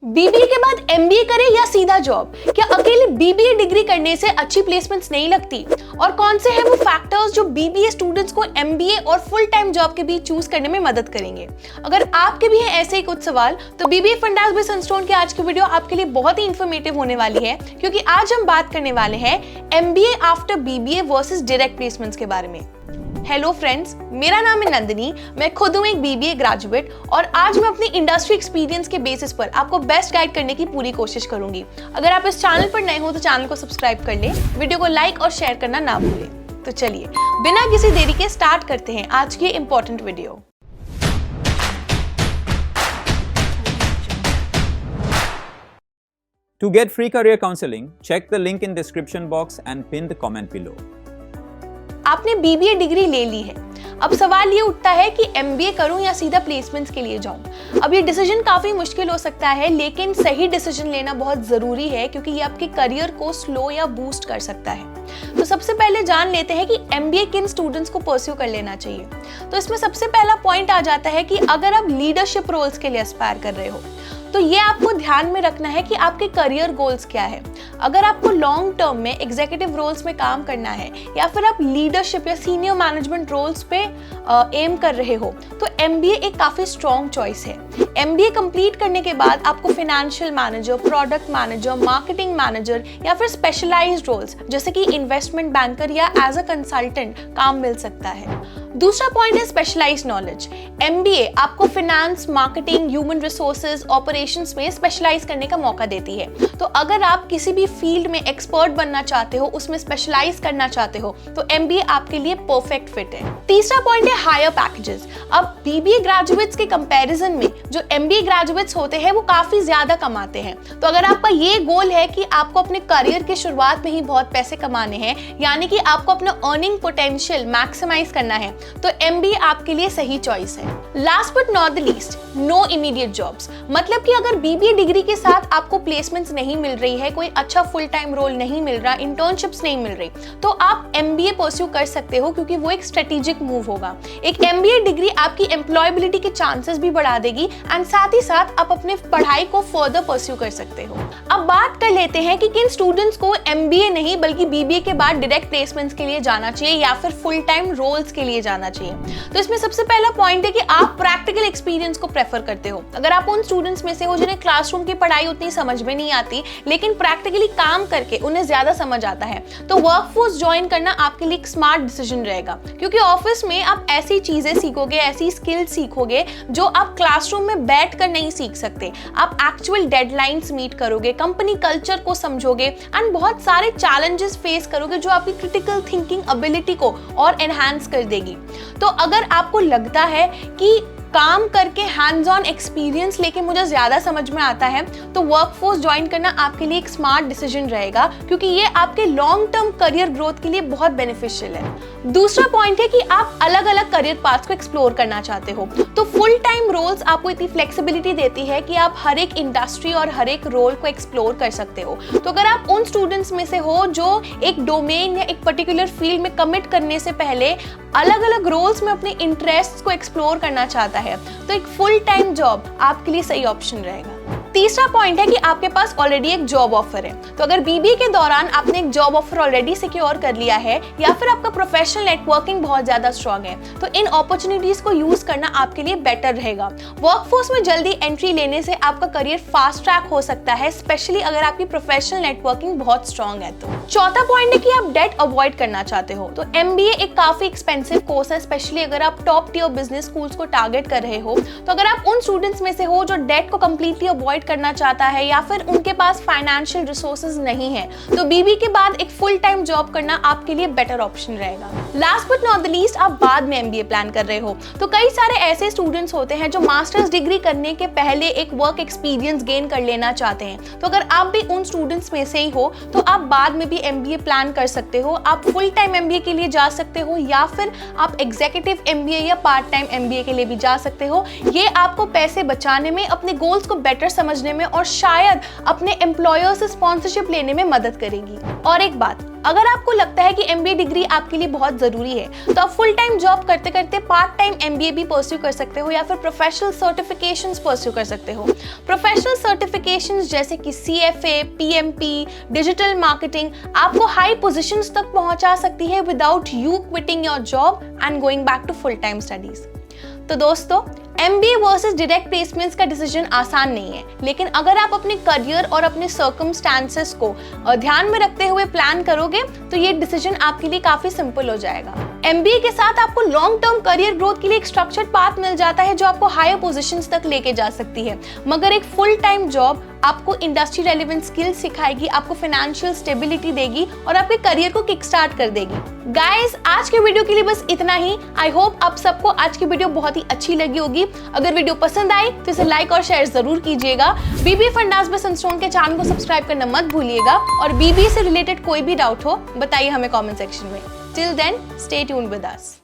BBA के बाद MBA करें या सीधा जॉब? क्या अकेले बीबीए डिग्री करने से अच्छी प्लेसमेंट्स नहीं लगती? और कौन से हैं वो फैक्टर्स जो बीबीए स्टूडेंट्स को एमबीए और फुल टाइम जॉब के बीच चूज करने में मदद करेंगे? अगर आपके भी हैं ऐसे ही कुछ सवाल तो बीबीए फंडास बाय सनस्टोन की आज की वीडियो आपके लिए बहुत ही इंफॉर्मेटिव होने वाली है, क्योंकि आज हम बात करने वाले हैं MBA after BBA versus direct placements के बारे में। हेलो फ्रेंड्स, मेरा नाम है नंदिनी, मैं खुद हूँ एक बीबीए ग्रेजुएट और आज मैं अपनी इंडस्ट्री एक्सपीरियंस के बेसिस पर आपको बेस्ट गाइड करने की पूरी कोशिश करूंगी। अगर आप इस चैनल पर नए हो तो चैनल को सब्सक्राइब कर लें, वीडियो को लाइक और शेयर करना ना भूलें। तो चलिए बिना किसी देरी के स्टार्ट करते हैं आज की important video. To get free career counseling, check the link in description box and pin the comment below. आपने बीबीए डिग्री ले ली है, अब सवाल ये उठता है कि एमबीए करूं या सीधा प्लेसमेंट्स के लिए जाऊं। अब ये डिसीजन काफी मुश्किल हो सकता है, लेकिन सही डिसीजन लेना बहुत जरूरी है क्योंकि ये आपके करियर को स्लो या बूस्ट कर सकता है। तो सबसे पहले जान लेते हैं कि एमबीए किन स्टूडेंट्स को परस्यू कर लेना चाहिए। तो इसमें सबसे पहला पॉइंट आ जाता है कि अगर आप लीडरशिप रोल्स के लिए एस्पायर कर रहे हो तो ये आपको ध्यान में रखना है कि आपके करियर गोल्स क्या है। अगर आपको लॉन्ग टर्म में एग्जीक्यूटिव रोल्स में काम करना है या फिर आप लीडरशिप या सीनियर मैनेजमेंट रोल्स पे एम कर रहे हो तो एमबीए एक काफी स्ट्रॉन्ग चॉइस है। एमबीए कंप्लीट करने के बाद आपको financial manager, product manager, marketing manager या फिर स्पेशलाइज्ड रोल्स जैसे कि इन्वेस्टमेंट बैंकर या एज अ कंसल्टेंट काम मिल सकता है। दूसरा पॉइंट है स्पेशलाइज्ड नॉलेज। एमबीए आपको finance, marketing, human resources, operations में स्पेशलाइज करने का मौका देती है। तो अगर आप किसी भी फील्ड में एक्सपर्ट बनना चाहते हो, उसमें स्पेशलाइज करना चाहते हो तो एमबीए आपके लिए परफेक्ट फिट है। तीसरा पॉइंट है हायर पैकेजेस। अब बीबीए ग्रेजुएट्स के कंपैरिजन में जो एमबीए ग्रेजुएट्स होते हैं वो काफी ज्यादा कमाते हैं। तो अगर आपका ये गोल है कि आपको अपने करियर के शुरुआत में ही बहुत पैसे कमाने हैं, यानी कि आपको अपना अर्निंग पोटेंशियल मैक्सिमाइज करना है, तो एमबीए आपके लिए सही चॉइस है। Last but not the least, no immediate jobs. मतलब कि अगर बीबीए डिग्री के साथ आपको प्लेसमेंट्स नहीं मिल रही है, कोई अच्छा फुल टाइम रोल नहीं मिल रहा, इंटर्नशिप्स नहीं मिल रही, तो आप एमबीए परस्यू कर सकते हो क्योंकि वो एक स्ट्रेटेजिक मूव होगा। एक एमबीए डिग्री आपकी एम्प्लॉयबिलिटी के चांसेस भी बढ़ा देगी एंड साथ ही साथ आप अपने पढ़ाई को फर्दर परस्यू कर सकते हो। अब बात कर लेते हैं कि किन स्टूडेंट्स को एमबीए नहीं बल्कि बीबीए के बाद डायरेक्ट प्लेसमेंट्स के लिए जाना चाहिए या फिर फुल टाइम रोल्स के लिए जाना चाहिए। तो इसमें सबसे पहला पॉइंट है कि आप प्रैक्टिकल एक्सपीरियंस को प्रेफर करते हो। अगर आप उन स्टूडेंट्स में से हो जिन्हें क्लासरूम की पढ़ाई उतनी समझ में नहीं आती लेकिन प्रैक्टिकली काम करके उन्हें ज्यादा समझ आता है, तो वर्कफोर्स ज्वाइन करना आपके लिए एक स्मार्ट डिसीजन रहेगा, क्योंकि ऑफिस में आप ऐसी चीजें सीखोगे, ऐसी स्किल सीखोगे जो आप क्लासरूम में बैठकर नहीं सीख सकते। आप एक्चुअल डेडलाइंस मीट करोगे, कंपनी कल्चर को समझोगे एंड बहुत सारे चैलेंजेस फेस करोगे जो आपकी क्रिटिकल थिंकिंग एबिलिटी को और एनहांस कर देगी। तो अगर आपको लगता है कि काम करके हैंड्स ऑन एक्सपीरियंस लेके मुझे ज्यादा समझ में आता है तो वर्कफोर्स ज्वाइन करना आपके लिए एक स्मार्ट डिसीजन रहेगा, क्योंकि ये आपके लॉन्ग टर्म करियर ग्रोथ के लिए बहुत बेनिफिशियल है। दूसरा पॉइंट है कि आप अलग अलग करियर पाथ्स को एक्सप्लोर करना चाहते हो, तो फुल टाइम रोल्स आपको इतनी फ्लेक्सिबिलिटी देती है कि आप हर एक इंडस्ट्री और हर एक रोल को एक्सप्लोर कर सकते हो। तो अगर आप उन स्टूडेंट्स में से हो जो एक डोमेन या एक पर्टिकुलर फील्ड में कमिट करने से पहले अलग अलग रोल्स में अपने इंटरेस्ट को एक्सप्लोर करना चाहता है, तो एक फुल टाइम जॉब आपके लिए सही ऑप्शन रहेगा। तीसरा पॉइंट है कि आपके पास ऑलरेडी एक जॉब ऑफर है। तो अगर बीबीए के दौरान आपने एक जॉब ऑफर ऑलरेडी सिक्योर कर लिया है या फिर आपका प्रोफेशनल नेटवर्किंग बहुत ज्यादा स्ट्रांग है, तो इन अपॉर्चुनिटीज को यूज करना आपके लिए बेटर रहेगा। वर्कफोर्स में जल्दी एंट्री लेने से आपका करियर फास्ट ट्रैक हो सकता है, स्पेशली अगर आपकी प्रोफेशनल नेटवर्किंग बहुत स्ट्रांग है। तो चौथा पॉइंट है कि आप डेट अवॉइड करना चाहते हो। तो एमबीए एक काफी एक्सपेंसिव कोर्स है, स्पेशली अगर आप टॉप टियर बिजनेस स्कूल्स को टारगेट कर रहे हो। तो अगर आप उन स्टूडेंट्स में से हो जो डेट को कंप्लीटली अवॉइड करना चाहता है या फिर उनके पास फाइनेंशियल रिसोर्सेज नहीं है, तो बीबीए के बाद एक फुल टाइम जॉब करना आपके लिए बेटर ऑप्शन रहेगा। Last but not the least, आप बाद में एमबीए प्लान कर रहे हो, तो कई सारे ऐसे स्टूडेंट्स होते हैं जो मास्टर्स डिग्री करने के पहले एक वर्क एक्सपीरियंस गेन कर लेना चाहते हैं। तो अगर आप भी उन स्टूडेंट्स में से ही हो तो आप बाद में भी एमबीए प्लान कर सकते हो। आप फुल टाइम एमबीए के लिए जा सकते हो या फिर आप एग्जीक्यूटिव एमबीए या पार्ट टाइम एमबीए के लिए भी जा सकते हो। ये आपको पैसे बचाने में, अपने गोल्स को बेटर समझ समझने में और शायद अपने एम्प्लॉयर से स्पॉन्सरशिप लेने में मदद करेगी। और एक बात, अगर आपको लगता है कि MBA डिग्री आपके लिए बहुत जरूरी है तो आप फुल टाइम जॉब करते करते पार्ट टाइम MBA भी परस्यू कर सकते हो या फिर प्रोफेशनल सर्टिफिकेशंस परस्यू कर सकते हो। प्रोफेशनल सर्टिफिकेशंस जैसे कि CFA, PMP, डिजिटल मार्केटिंग आपको हाई पोजीशंस तक पहुंचा सकती है without you quitting your job and going back to full time studies. तो दोस्तों, MBA वर्सेस डायरेक्ट प्लेसमेंट्स का डिसीजन आसान नहीं है, लेकिन अगर आप अपने करियर और अपने सर्कमस्टांसेस को ध्यान में रखते हुए प्लान करोगे तो ये डिसीजन आपके लिए काफी सिंपल हो जाएगा। MBA के साथ आपको लॉन्ग टर्म करियर ग्रोथ के लिए एक स्ट्रक्चर्ड पाथ मिल जाता है जो आपको हायर पोजीशंस तक लेके जा सकती है, मगर एक फुल टाइम जॉब आपको इंडस्ट्री रेलेवेंट स्किल्स सिखाएगी, आपको फाइनेंशियल स्टेबिलिटी देगी और आपके करियर को किक स्टार्ट कर देगी। गाइस, आज के वीडियो के लिए बस इतना ही। आई होप आप सबको आज की वीडियो बहुत ही अच्छी लगी होगी। अगर वीडियो पसंद आई तो इसे लाइक और शेयर जरूर कीजिएगा। BBA फंडास बाय सनस्टोन के चैनल को सब्सक्राइब करना मत भूलिएगा और BBA से रिलेटेड कोई भी डाउट हो बताइए हमें कमेंट सेक्शन में। Till then, stay tuned with us.